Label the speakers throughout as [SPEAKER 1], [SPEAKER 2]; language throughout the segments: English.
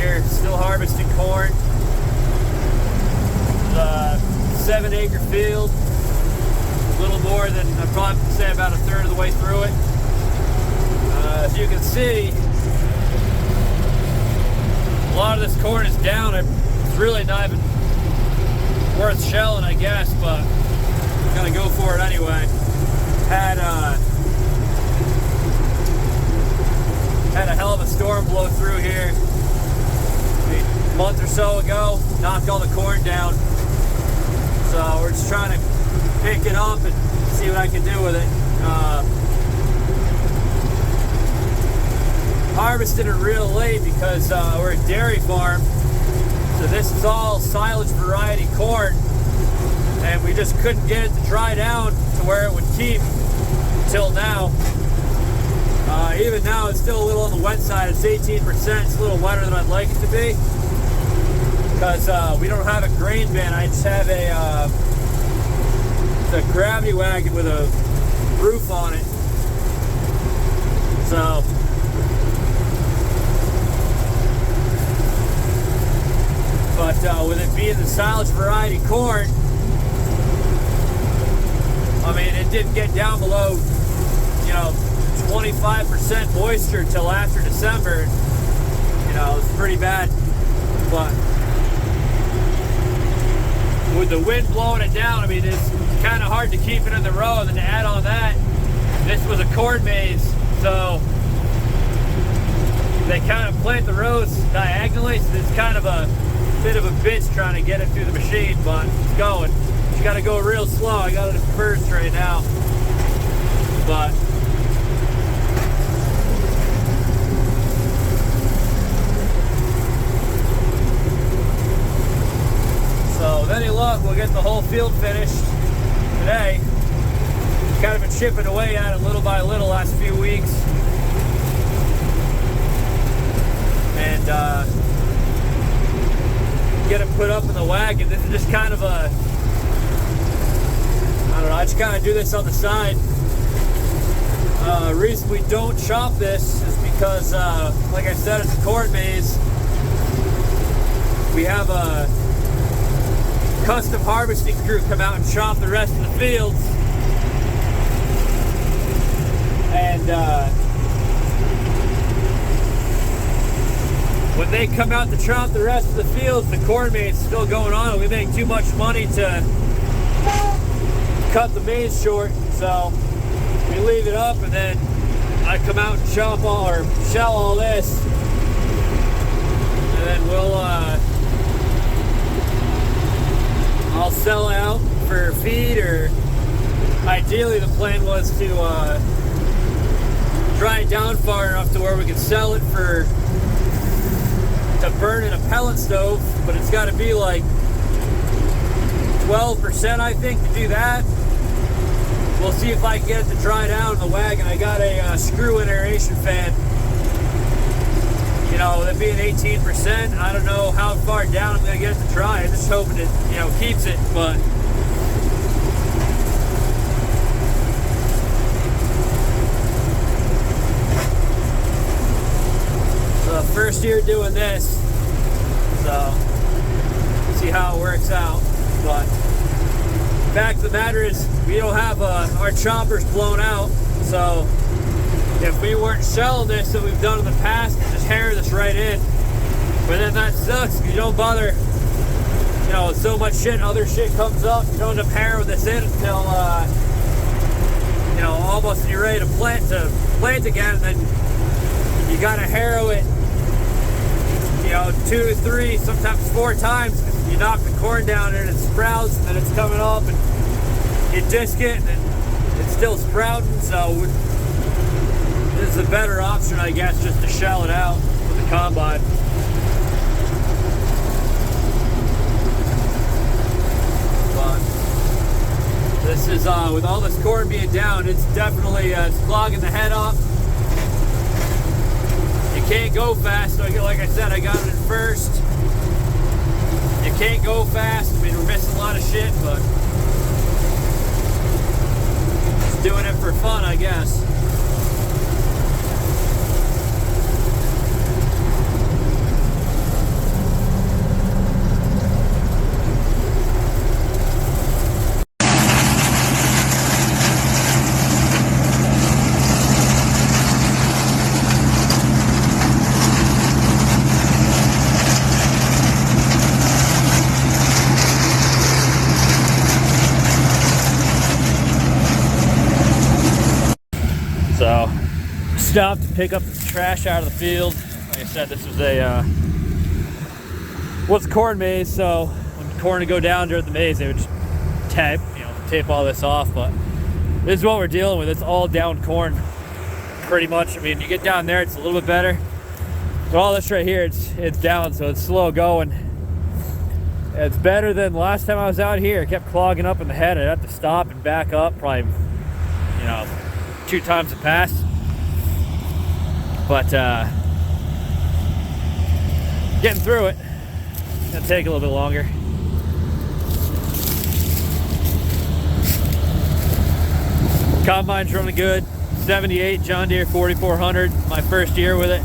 [SPEAKER 1] here, still harvesting corn. The 7-acre field, a little more than, I'd probably say about a third of the way through it. As you can see, a lot of this corn is down. It's really not even worth shelling, I guess, but I'm gonna go for it anyway. Had a hell of a storm blow through here a month or so ago, knocked all the corn down. So we're just trying to pick it up and see what I can do with it. Harvested it real late because we're a dairy farm, so this is all silage variety corn, and we just couldn't get it to dry down to where it would keep until now. Even now it's still a little on the wet side. It's 18%. It's a little wetter than I'd like it to be because we don't have a grain bin. I just have a gravity wagon with a roof on it. So but with it being the silage variety corn, I mean, it didn't get down below, 25% moisture till after December. It's pretty bad. But with the wind blowing it down, I mean, it's kind of hard to keep it in the row. And then to add on that, this was a corn maze, so they kind of plant the rows diagonally, so it's kind of a bit of a bitch trying to get it through the machine, but it's going. You gotta go real slow. I got it at first right now, but so with any luck, we'll get the whole field finished today. Kind of been chipping away at it little by little last few weeks, and get it put up in the wagon. This is just kind of a, I don't know, I just kind of do this on the side. Reason we don't chop this is because, like I said, it's a corn maze. We have a custom harvesting crew come out and chop the rest of the fields. And when they come out to chop the rest of the fields, the corn maze is still going on, and we make too much money to cut the maze short, so we leave it up, and then I come out and chop all, or shell all this, and then I'll sell out for feed, or ideally the plan was to dry it down far enough to where we could sell it to burn in a pellet stove, but it's got to be like 12%, I think, to do that. We'll see if I can get it to dry down in the wagon. I got a screw-in aeration fan. With it being 18%, I don't know how far down I'm gonna get it to dry. I'm just hoping it, keeps it, but first year doing this, so see how it works out. But the fact of the matter is, we don't have our choppers blown out, so if we weren't selling this that we've done in the past, just harrow this right in. But then that sucks because you don't bother, so much shit, other shit comes up, you don't end up harrowing this in until almost when you're ready to plant again, and then you gotta harrow it 2, 3, sometimes 4 times. You knock the corn down and it sprouts, and then it's coming up, and you disc it, and it's still sprouting. So this is a better option, I guess, just to shell it out with the combine. But this is with all this corn being down, it's definitely it's clogging the head up. Can't go fast. Like I said, I got it in first. You can't go fast. I mean, we're missing a lot of shit, but just doing it for fun, I guess. stopped to pick up the trash out of the field. Like I said, this was a corn maze, so when corn would go down during the maze, they would just tape all this off. But this is what we're dealing with. It's all down corn, pretty much. I mean, you get down there, it's a little bit better. So all this right here, it's down, so it's slow going. It's better than last time I was out here. It kept clogging up in the head. I'd have to stop and back up, probably, 2 times a pass. But getting through it. Gonna take a little bit longer. Combine's running good. 78 John Deere 4400. My first year with it.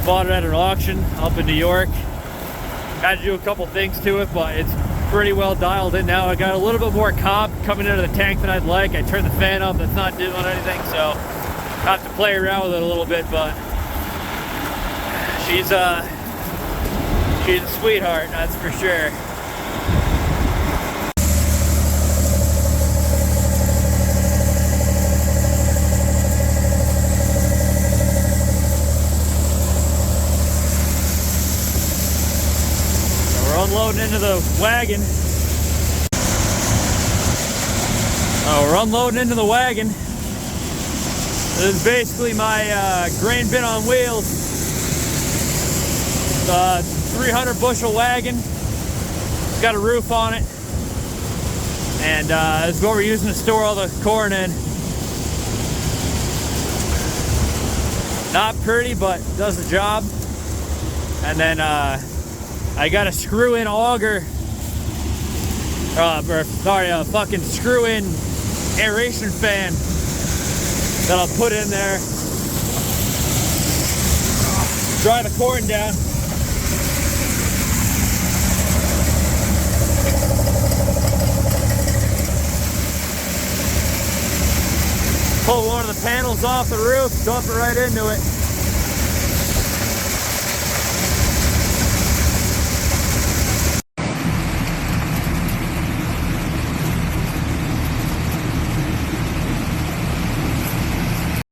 [SPEAKER 1] Bought it at an auction up in New York. Had to do a couple things to it, but it's pretty well dialed in now. I got a little bit more comp coming into the tank than I'd like. I turned the fan up. That's not doing anything, so I have to play around with it a little bit. But she's a sweetheart, that's for sure. Unloading into the wagon. We're unloading into the wagon. This is basically my grain bin on wheels. 300 bushel wagon. It's got a roof on it. And this is what we're using to store all the corn in. Not pretty, but does the job. And then I got a screw-in auger, a fucking screw-in aeration fan that I'll put in there. Dry the corn down. Pull one of the panels off the roof, dump it right into it.